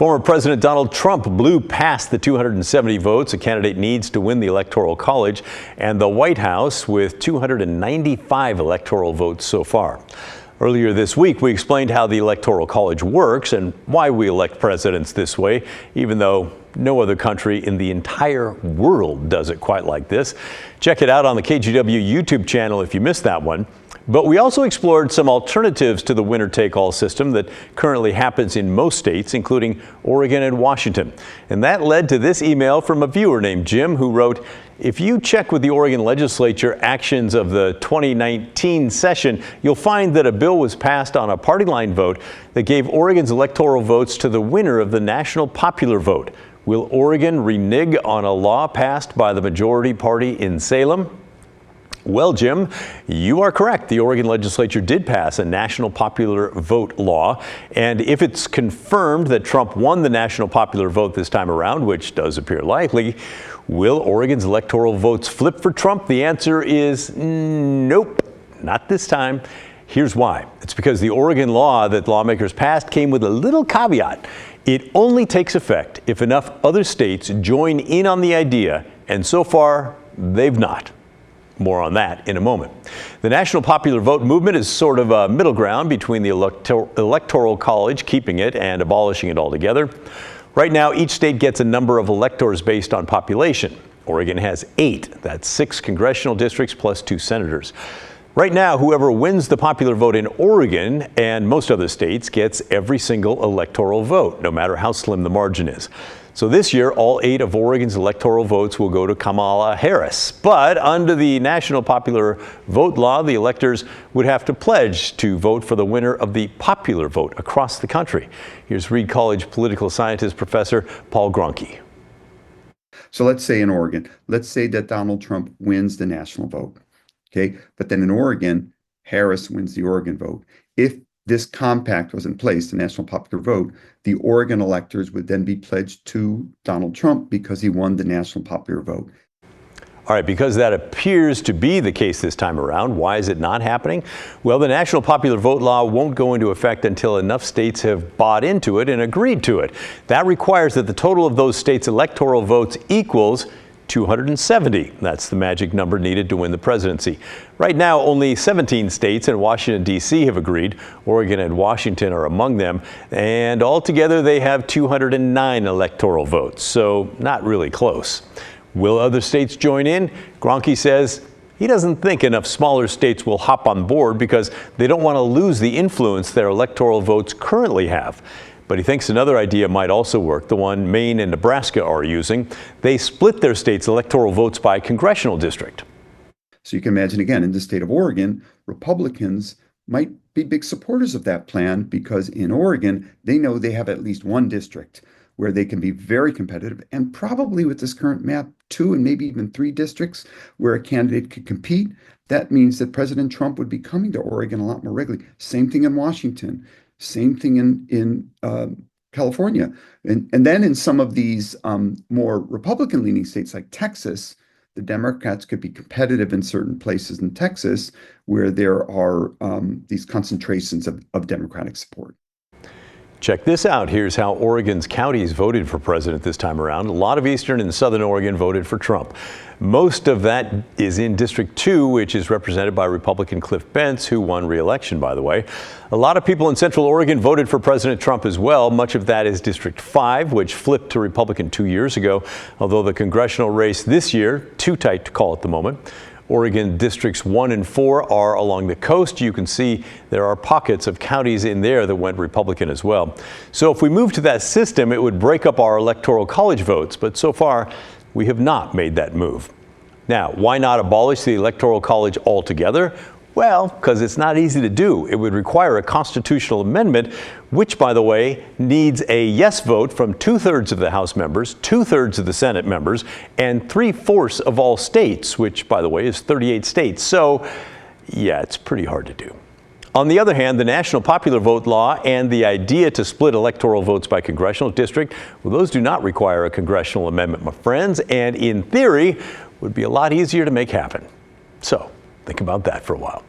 Former President Donald Trump blew past the 270 votes a candidate needs to win the Electoral College and the White House with 295 electoral votes so far. Earlier this week, we explained how the Electoral College works and why we elect presidents this way, even though no other country in the entire world does it quite like this. Check it out on the KGW YouTube channel if you missed that one. But we also explored some alternatives to the winner-take-all system that currently happens in most states, including Oregon and Washington. And that led to this email from a viewer named Jim, who wrote, "If you check with the Oregon legislature actions of the 2019 session, you'll find that a bill was passed on a party line vote that gave Oregon's electoral votes to the winner of the national popular vote. Will Oregon renege on a law passed by the majority party in Salem?" Well, Jim, you are correct. The Oregon legislature did pass a national popular vote law. And if it's confirmed that Trump won the national popular vote this time around, which does appear likely, will Oregon's electoral votes flip for Trump? The answer is nope, not this time. Here's why. It's because the Oregon law that lawmakers passed came with a little caveat. It only takes effect if enough other states join in on the idea, and so far, they've not. More on that in a moment. The national popular vote movement is sort of a middle ground between the Electoral College, keeping it, and abolishing it altogether. Right now, each state gets a number of electors based on population. Oregon has 8. That's 6 congressional districts plus 2 senators. Right now, whoever wins the popular vote in Oregon and most other states gets every single electoral vote, no matter how slim the margin is. So this year, all 8 of Oregon's electoral votes will go to Kamala Harris. But under the national popular vote law, the electors would have to pledge to vote for the winner of the popular vote across the country. Here's Reed College political scientist Professor Paul Gronke. So let's say in Oregon, let's say that Donald Trump wins the national vote. Okay, but then in Oregon, Harris wins the Oregon vote. If this compact was in place, the national popular vote, the Oregon electors would then be pledged to Donald Trump because he won the national popular vote. All right, because that appears to be the case this time around, why is it not happening? Well, the national popular vote law won't go into effect until enough states have bought into it and agreed to it. That requires that the total of those states' electoral votes equals 270. That's the magic number needed to win the presidency. Right now, only 17 states and Washington, D.C. have agreed. Oregon and Washington are among them. And altogether, they have 209 electoral votes, so not really close. Will other states join in? Gronke says he doesn't think enough smaller states will hop on board because they don't want to lose the influence their electoral votes currently have. But he thinks another idea might also work, the one Maine and Nebraska are using. They split their state's electoral votes by congressional district. So you can imagine, again, in the state of Oregon, Republicans might be big supporters of that plan because in Oregon, they know they have at least one district where they can be very competitive, and probably with this current map, 2 and maybe even 3 districts where a candidate could compete. That means that President Trump would be coming to Oregon a lot more regularly. Same thing in Washington. Same thing in California. And then in some of these more Republican-leaning states like Texas, the Democrats could be competitive in certain places in Texas where there are these concentrations of Democratic support. Check this out. Here's how Oregon's counties voted for president this time around. A lot of eastern and southern Oregon voted for Trump. Most of that is in District 2, which is represented by Republican Cliff Bentz, who won re-election, by the way. A lot of people in central Oregon voted for President Trump as well. Much of that is District 5, which flipped to Republican 2 years ago, although the congressional race this year, too tight to call at the moment. Oregon Districts 1 and 4 are along the coast. You can see there are pockets of counties in there that went Republican as well. So if we move to that system, it would break up our Electoral College votes. But so far, we have not made that move. Now, why not abolish the Electoral College altogether? Well, because it's not easy to do. It would require a constitutional amendment, which, by the way, needs a yes vote from 2/3 of the House members, 2/3 of the Senate members, and 3/4 of all states, which, by the way, is 38 states. So, yeah, it's pretty hard to do. On the other hand, the national popular vote law and the idea to split electoral votes by congressional district, well, those do not require a congressional amendment, my friends, and in theory, would be a lot easier to make happen. So, think about that for a while.